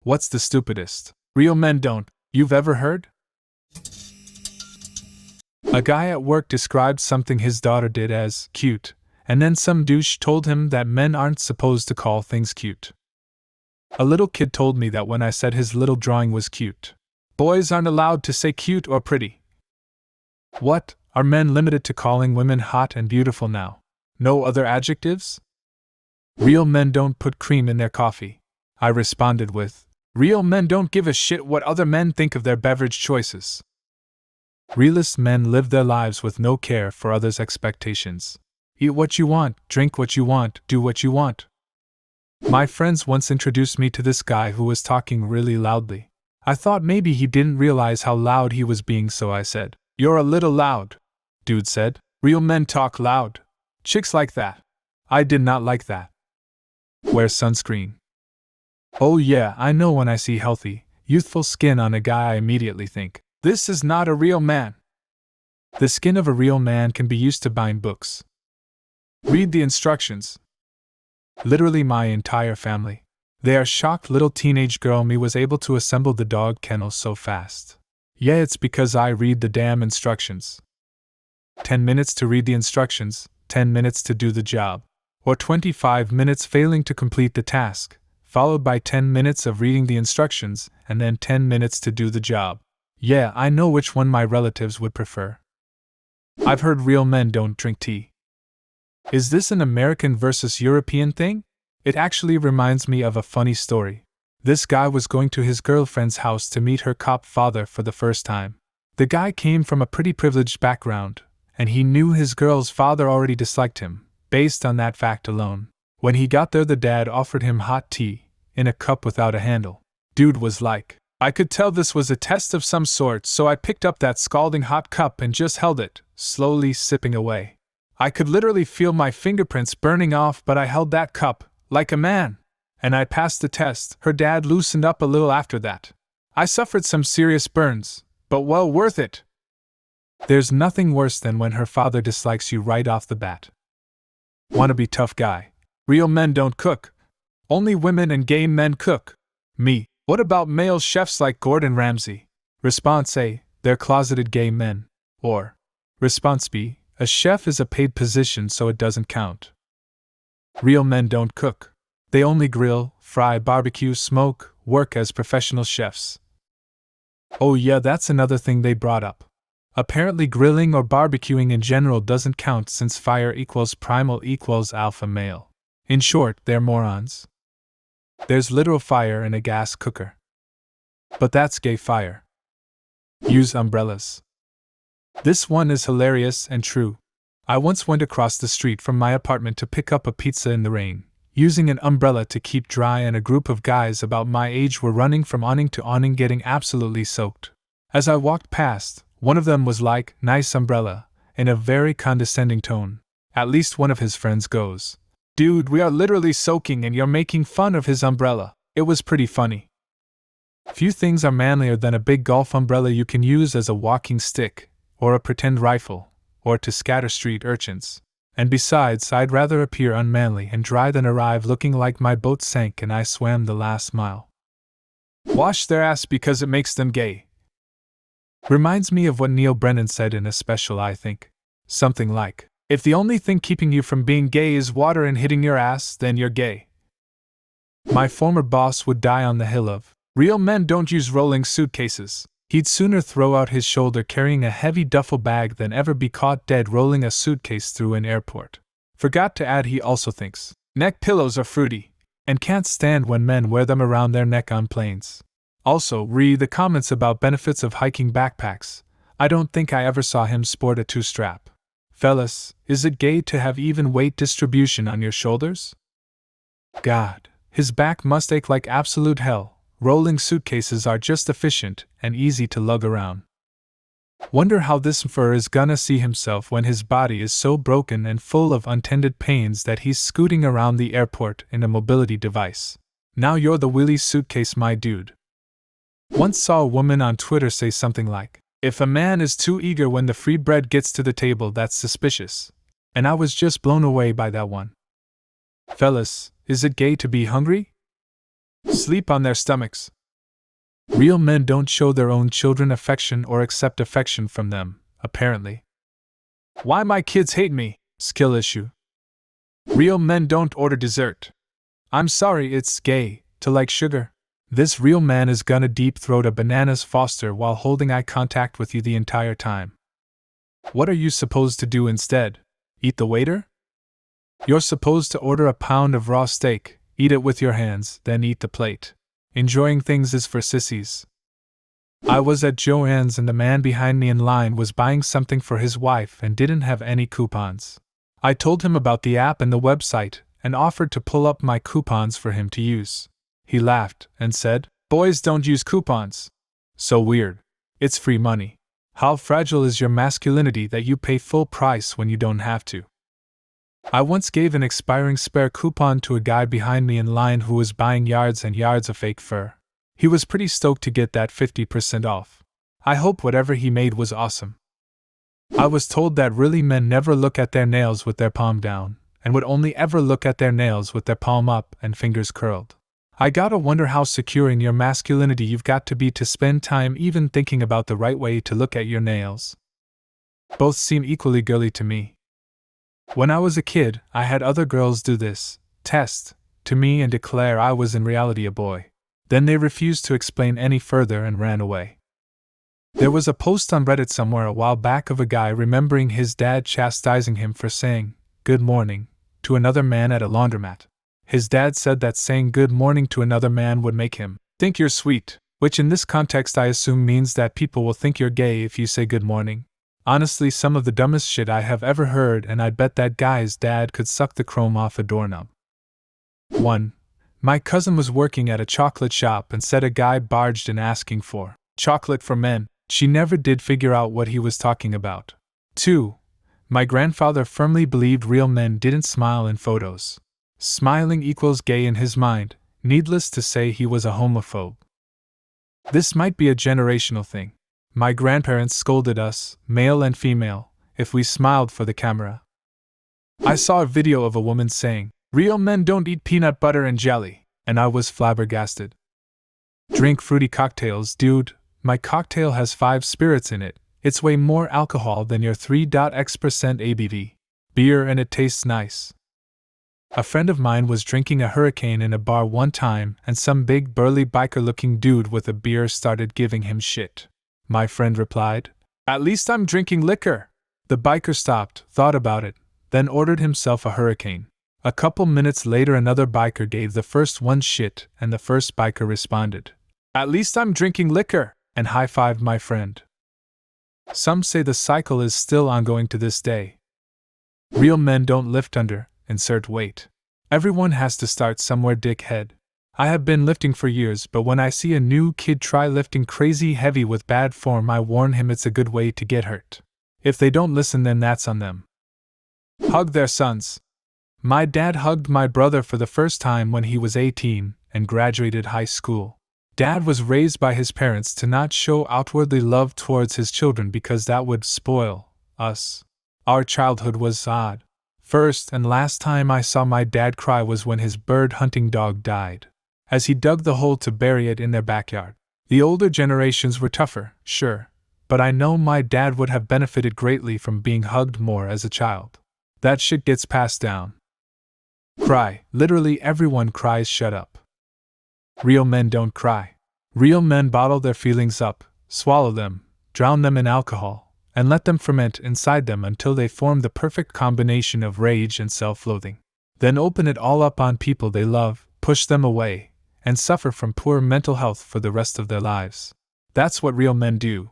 What's the stupidest? Real men don't. You've ever heard? A guy at work described something his daughter did as cute, and then some douche told him that men aren't supposed to call things cute. A little kid told me that when I said his little drawing was cute. Boys aren't allowed to say cute or pretty. What, are men limited to calling women hot and beautiful now? No other adjectives? Real men don't put cream in their coffee. I responded with, real men don't give a shit what other men think of their beverage choices. Realist men live their lives with no care for others' expectations. Eat what you want, drink what you want, do what you want. My friends once introduced me to this guy who was talking really loudly. I thought maybe he didn't realize how loud he was being, so I said, "You're a little loud." Dude said, "Real men talk loud. Chicks like that." I did not like that. Wear sunscreen. Oh yeah, I know when I see healthy, youthful skin on a guy I immediately think, this is not a real man. The skin of a real man can be used to bind books. Read the instructions. Literally my entire family. They are shocked little teenage girl me was able to assemble the dog kennel so fast. Yeah, it's because I read the damn instructions. 10 minutes to read the instructions, 10 minutes to do the job. Or 25 minutes failing to complete the task, followed by 10 minutes of reading the instructions, and then 10 minutes to do the job. Yeah, I know which one my relatives would prefer. I've heard real men don't drink tea. Is this an American versus European thing? It actually reminds me of a funny story. This guy was going to his girlfriend's house to meet her cop father for the first time. The guy came from a pretty privileged background, and he knew his girl's father already disliked him, based on that fact alone. When he got there, the dad offered him hot tea, in a cup without a handle. Dude was like, I could tell this was a test of some sort, so I picked up that scalding hot cup and just held it, slowly sipping away. I could literally feel my fingerprints burning off, but I held that cup, like a man. And I passed the test. Her dad loosened up a little after that. I suffered some serious burns, but well worth it. There's nothing worse than when her father dislikes you right off the bat. Wanna be tough guy. Real men don't cook. Only women and gay men cook. Me. What about male chefs like Gordon Ramsay? Response A. They're closeted gay men. Or Response B. A chef is a paid position, so it doesn't count. Real men don't cook. They only grill, fry, barbecue, smoke, work as professional chefs. Oh yeah, that's another thing they brought up. Apparently grilling or barbecuing in general doesn't count since fire equals primal equals alpha male. In short, they're morons. There's literal fire in a gas cooker. But that's gay fire. Use umbrellas. This one is hilarious and true. I once went across the street from my apartment to pick up a pizza in the rain, using an umbrella to keep dry, and a group of guys about my age were running from awning to awning getting absolutely soaked. As I walked past, one of them was like, "Nice umbrella," in a very condescending tone. At least one of his friends goes, "Dude, we are literally soaking and you're making fun of his umbrella." It was pretty funny. Few things are manlier than a big golf umbrella you can use as a walking stick, or a pretend rifle, or to scatter street urchins. And besides, I'd rather appear unmanly and dry than arrive looking like my boat sank and I swam the last mile. Wash their ass because it makes them gay. Reminds me of what Neil Brennan said in a special, I think. Something like, if the only thing keeping you from being gay is water and hitting your ass, then you're gay. My former boss would die on the hill of, real men don't use rolling suitcases. He'd sooner throw out his shoulder carrying a heavy duffel bag than ever be caught dead rolling a suitcase through an airport. Forgot to add, he also thinks neck pillows are fruity, and can't stand when men wear them around their neck on planes. Also, read the comments about benefits of hiking backpacks. I don't think I ever saw him sport a two-strap. Fellas, is it gay to have even weight distribution on your shoulders? God, his back must ache like absolute hell. Rolling suitcases are just efficient and easy to lug around. Wonder how this fur is gonna see himself when his body is so broken and full of untended pains that he's scooting around the airport in a mobility device. Now you're the wheelie suitcase, my dude. Once saw a woman on Twitter say something like, if a man is too eager when the free bread gets to the table, that's suspicious. And I was just blown away by that one. Fellas, is it gay to be hungry? Sleep on their stomachs. Real men don't show their own children affection or accept affection from them, apparently. Why my kids hate me? Skill issue. Real men don't order dessert. I'm sorry, it's gay to like sugar. This real man is gonna deep throat a bananas Foster while holding eye contact with you the entire time. What are you supposed to do instead? Eat the waiter? You're supposed to order a pound of raw steak, eat it with your hands, then eat the plate. Enjoying things is for sissies. I was at Joann's and the man behind me in line was buying something for his wife and didn't have any coupons. I told him about the app and the website and offered to pull up my coupons for him to use. He laughed and said, "Boys don't use coupons." So weird. It's free money. How fragile is your masculinity that you pay full price when you don't have to? I once gave an expiring spare coupon to a guy behind me in line who was buying yards and yards of fake fur. He was pretty stoked to get that 50% off. I hope whatever he made was awesome. I was told that really men never look at their nails with their palm down, and would only ever look at their nails with their palm up and fingers curled. I gotta wonder how secure in your masculinity you've got to be to spend time even thinking about the right way to look at your nails. Both seem equally girly to me. When I was a kid, I had other girls do this test to me and declare I was in reality a boy. Then they refused to explain any further and ran away. There was a post on Reddit somewhere a while back of a guy remembering his dad chastising him for saying, "Good morning," to another man at a laundromat. His dad said that saying good morning to another man would make him think you're sweet, which in this context I assume means that people will think you're gay if you say good morning. Honestly, some of the dumbest shit I have ever heard, and I'd bet that guy's dad could suck the chrome off a doorknob. 1. My cousin was working at a chocolate shop and said a guy barged in asking for chocolate for men. She never did figure out what he was talking about. 2. My grandfather firmly believed real men didn't smile in photos. Smiling equals gay in his mind. Needless to say, he was a homophobe. This might be a generational thing. My grandparents scolded us, male and female, if we smiled for the camera. I saw a video of a woman saying, "Real men don't eat peanut butter and jelly," and I was flabbergasted. Drink fruity cocktails, dude. My cocktail has 5 spirits in it. It's way more alcohol than your 3.x% ABV. Beer and it tastes nice. A friend of mine was drinking a Hurricane in a bar one time and some big burly biker-looking dude with a beer started giving him shit. My friend replied, "At least I'm drinking liquor." The biker stopped, thought about it, then ordered himself a Hurricane. A couple minutes later another biker gave the first one shit and the first biker responded, "At least I'm drinking liquor," and high-fived my friend. Some say the cycle is still ongoing to this day. Real men don't lift under, insert weight. Everyone has to start somewhere, dickhead. I have been lifting for years, but when I see a new kid try lifting crazy heavy with bad form, I warn him it's a good way to get hurt. If they don't listen, then that's on them. Hug their sons. My dad hugged my brother for the first time when he was 18 and graduated high school. Dad was raised by his parents to not show outwardly love towards his children because that would spoil us. Our childhood was odd. First and last time I saw my dad cry was when his bird hunting dog died, as he dug the hole to bury it in their backyard. The older generations were tougher, sure, but I know my dad would have benefited greatly from being hugged more as a child. That shit gets passed down. Cry. Literally everyone cries. Shut up. Real men don't cry. Real men bottle their feelings up, swallow them, drown them in alcohol, and let them ferment inside them until they form the perfect combination of rage and self-loathing. Then open it all up on people they love, push them away, and suffer from poor mental health for the rest of their lives. That's what real men do.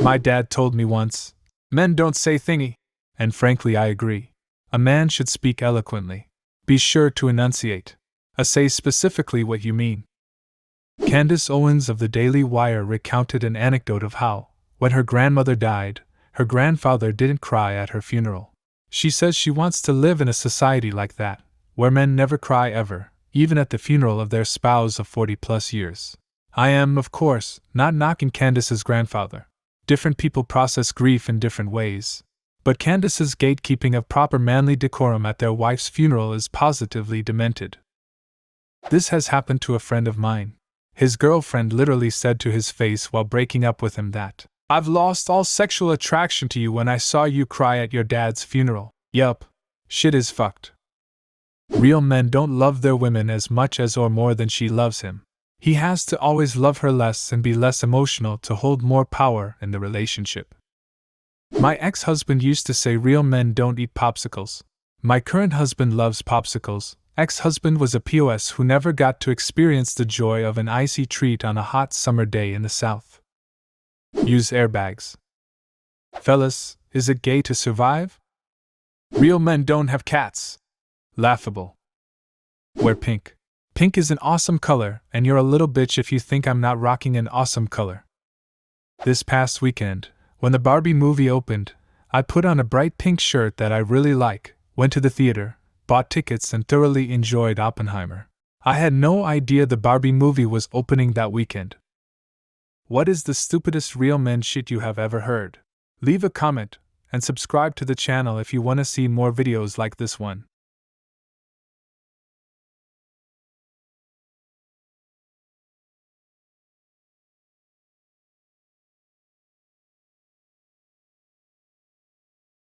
My dad told me once, "Men don't say thingy," and frankly I agree. A man should speak eloquently. Be sure to enunciate. Say specifically what you mean. Candace Owens of the Daily Wire recounted an anecdote of how, when her grandmother died, her grandfather didn't cry at her funeral. She says she wants to live in a society like that, where men never cry ever, even at the funeral of their spouse of 40+ years. I am, of course, not knocking Candace's grandfather. Different people process grief in different ways. But Candace's gatekeeping of proper manly decorum at their wife's funeral is positively demented. This has happened to a friend of mine. His girlfriend literally said to his face while breaking up with him that, "I've lost all sexual attraction to you when I saw you cry at your dad's funeral." Yup. Shit is fucked. Real men don't love their women as much as or more than she loves him. He has to always love her less and be less emotional to hold more power in the relationship. My ex-husband used to say real men don't eat popsicles. My current husband loves popsicles. Ex-husband was a POS who never got to experience the joy of an icy treat on a hot summer day in the South. Use airbags. Fellas, is it gay to survive? Real men don't have cats. Laughable. Wear pink. Pink is an awesome color, and you're a little bitch if you think I'm not rocking an awesome color. This past weekend, when the Barbie movie opened, I put on a bright pink shirt that I really like, went to the theater, bought tickets and thoroughly enjoyed Oppenheimer. I had no idea the Barbie movie was opening that weekend. What is the stupidest real men shit you have ever heard? Leave a comment, and subscribe to the channel if you want to see more videos like this one.